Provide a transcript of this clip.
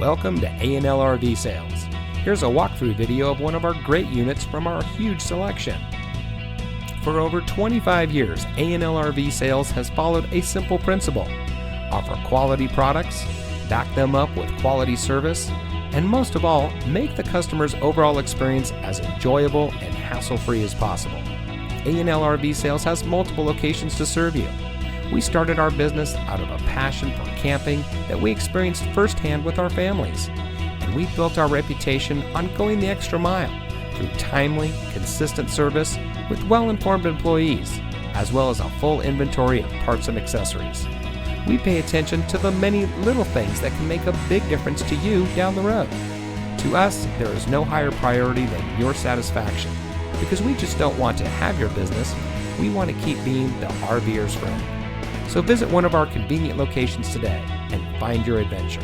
Welcome to A&L RV Sales. Here's a walkthrough video of one of our great units from our huge selection. For over 25 years, A&L RV Sales has followed a simple principle: offer quality products, back them up with quality service, and most of all, make the customer's overall experience as enjoyable and hassle-free as possible. A&L RV Sales has multiple locations to serve you. We started our business out of a passion for camping that we experienced firsthand with our families, and we built our reputation on going the extra mile through timely, consistent service with well-informed employees, as well as a full inventory of parts and accessories. We pay attention to the many little things that can make a big difference to you down the road. To us, there is no higher priority than your satisfaction, because we just don't want to have your business, we want to keep being the RVer's friend. So visit one of our convenient locations today and find your adventure.